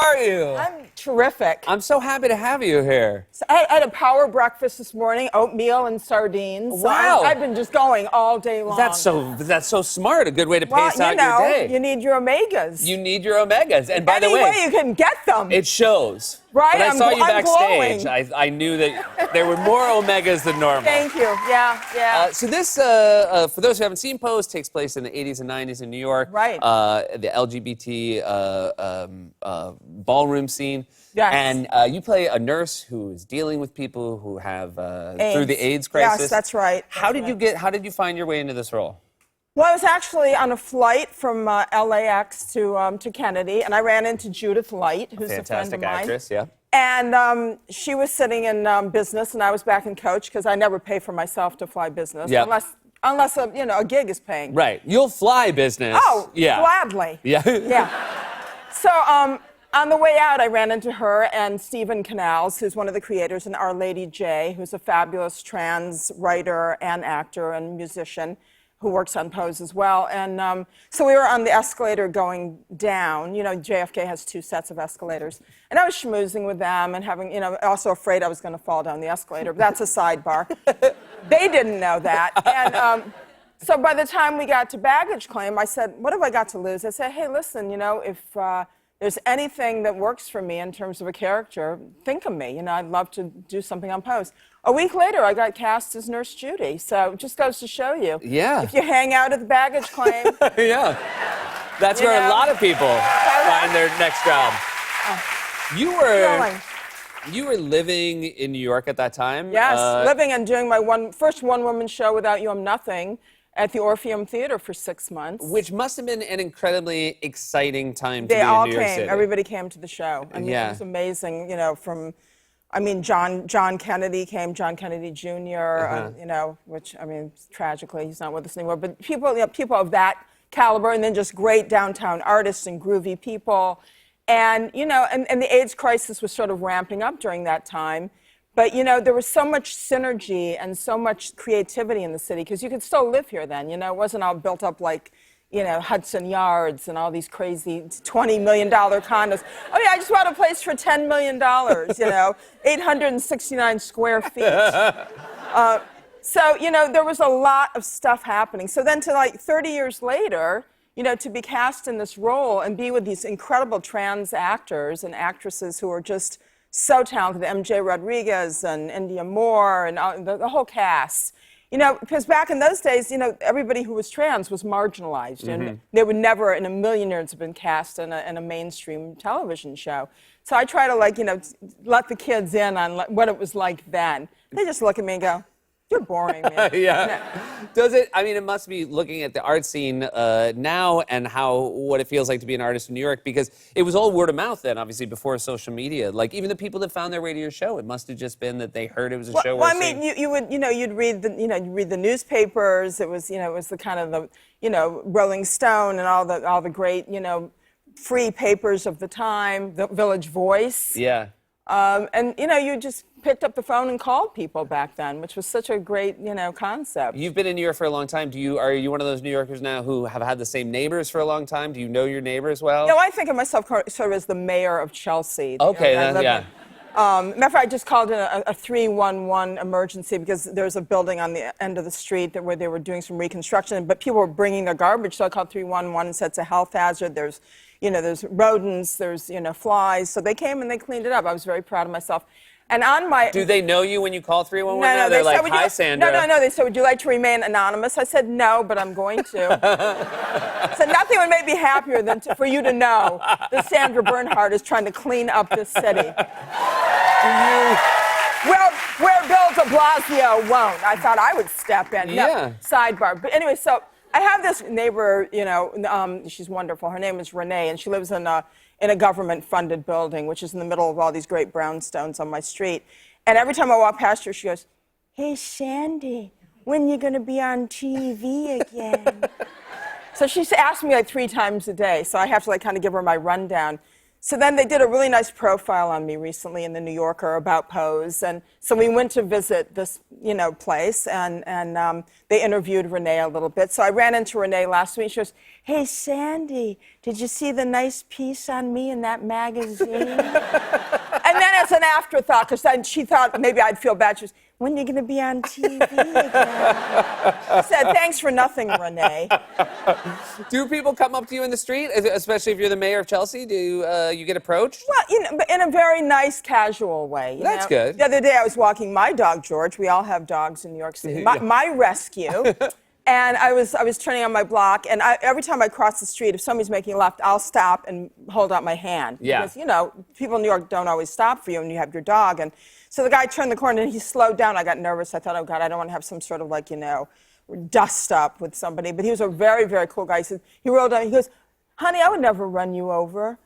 are you? I'm terrific. I'm so happy to have you here. So I had a power breakfast this morning, oatmeal and sardines. So Wow. I've been just going all day long. That's so smart. A good way to pace out your day. You need your omegas. You need your omegas. And by Any the way, way you can get them. it shows. Right? When I saw you I'm backstage, glowing. I knew that there were more omegas than normal. Thank you. Yeah. So this, for those who haven't seen Pose, takes place in the 80s and 90s in New York. Right. The LGBT ballroom scene. Yes. And you play a nurse who is dealing with people who have through the AIDS crisis. Yes, that's right. How did you find your way into this role? Well, I was actually on a flight from LAX to Kennedy, and I ran into Judith Light, who's a friend of mine. Fantastic actress, yeah. And she was sitting in business, and I was back in coach because I never pay for myself to fly business, Yep. unless a gig is paying. Right. You'll fly business. Oh, yeah. gladly. Yeah. Yeah. So on the way out, I ran into her and Stephen Canals, who's one of the creators, and Our Lady J, who's a fabulous trans writer and actor and musician who works on Pose as well. And so we were on the escalator going down. You know, JFK has 2 sets of escalators. And I was schmoozing with them and having, also afraid I was going to fall down the escalator. But that's a sidebar. They didn't know that. And so by the time we got to baggage claim, I said, what have I got to lose? I said, hey, listen, if there's anything that works for me in terms of a character, think of me. I'd love to do something on Pose. A week later, I got cast as Nurse Judy. So it just goes to show you. Yeah. If you hang out at the baggage claim. Yeah. That's where a lot of people find their next job. You were living in New York at that time? Yes, living and doing my first one-woman show, Without You I'm Nothing, at the Orpheum Theater for 6 months. Which must have been an incredibly exciting time to be in They all New York came. City. Everybody came to the show. I mean, it was amazing, John Kennedy came, John Kennedy Jr., which, tragically, he's not with us anymore. But people of that caliber, and then just great downtown artists and groovy people. And, and the AIDS crisis was sort of ramping up during that time. But, there was so much synergy and so much creativity in the city, because you could still live here then, it wasn't all built up like, Hudson Yards and all these crazy $20 million condos. Oh, yeah, I just bought a place for $10 million, 869 square feet. So, there was a lot of stuff happening. So then to 30 years later, to be cast in this role and be with these incredible trans actors and actresses who are just so talented, MJ Rodriguez and India Moore and the whole cast. Because back in those days, everybody who was trans was marginalized, and they would never in a million years have been cast in a mainstream television show. So I try to let the kids in on what it was like then. They just look at me and go, "You're boring, man." Yeah. Does it? I mean, it must be looking at the art scene now and what it feels like to be an artist in New York, because it was all word of mouth then, obviously, before social media. Like, even the people that found their way to your show, it must have just been that they heard it was a show. Well, I mean, you'd read the newspapers. It was, it was the kind of the, Rolling Stone and all the great, free papers of the time, the Village Voice. Yeah. And, you just picked up the phone and called people back then, which was such a great, concept. You've been in New York for a long time. Are you one of those New Yorkers now who have had the same neighbors for a long time? Do you know your neighbors well? I think of myself sort of as the mayor of Chelsea. Okay, yeah. Matter of fact, I just called in a 311 emergency because there's a building on the end of the street where they were doing some reconstruction, but people were bringing their garbage, so I called 311 and said it's a health hazard. There's rodents, there's, flies. So they came and they cleaned it up. I was very proud of myself. And on my... Do they know you when you call 311? No, They're like, "Hi, Sandra." No. They said, "Would you like to remain anonymous?" I said, "No, but I'm going to." So nothing would make me happier than for you to know that Sandra Bernhard is trying to clean up this city. Where Bill de Blasio won't. I thought I would step in. No, Yeah. sidebar. But anyway, so I have this neighbor, she's wonderful. Her name is Renee, and she lives in a government-funded building, which is in the middle of all these great brownstones on my street. And every time I walk past her, she goes, "Hey, Sandy, when you going to be on TV again?" So she's asked me 3 times a day, so I have to kind of give her my rundown. So then they did a really nice profile on me recently in the New Yorker about Pose, and so we went to visit this, place, and they interviewed Renee a little bit. So I ran into Renee last week. She goes, "Hey, Sandy, did you see the nice piece on me in that magazine?" And then as an afterthought, because then she thought maybe I'd feel bad, she goes, "When are you going to be on TV again?" I said, "Thanks for nothing, Renee." Do people come up to you in the street, especially if you're the mayor of Chelsea? Do you get approached? Well, but in a very nice, casual way. That's good. The other day I was walking my dog, George. We all have dogs in New York City. My rescue. And I was turning on my block, and every time I cross the street, if somebody's making a left, I'll stop and hold out my hand. Yeah. Because, people in New York don't always stop for you when you have your dog. And so the guy turned the corner, and he slowed down. I got nervous. I thought, oh, God, I don't want to have some sort of, dust up with somebody. But he was a very, very cool guy. He rolled down. He goes, "Honey, I would never run you over.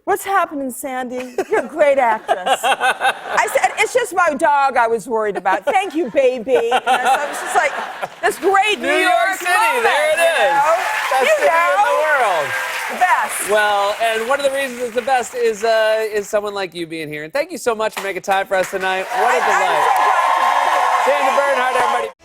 What's happening, Sandy? You're a great actress." I said, "It's just my dog I was worried about. Thank you, baby." And so it was just like this great New York City, moment, there it is. Best city in the world. The best. Well, and one of the reasons it's the best is someone like you being here. And thank you so much for making time for us tonight. What a delight. I'm so glad to be here. Sandy Bernhardt, everybody.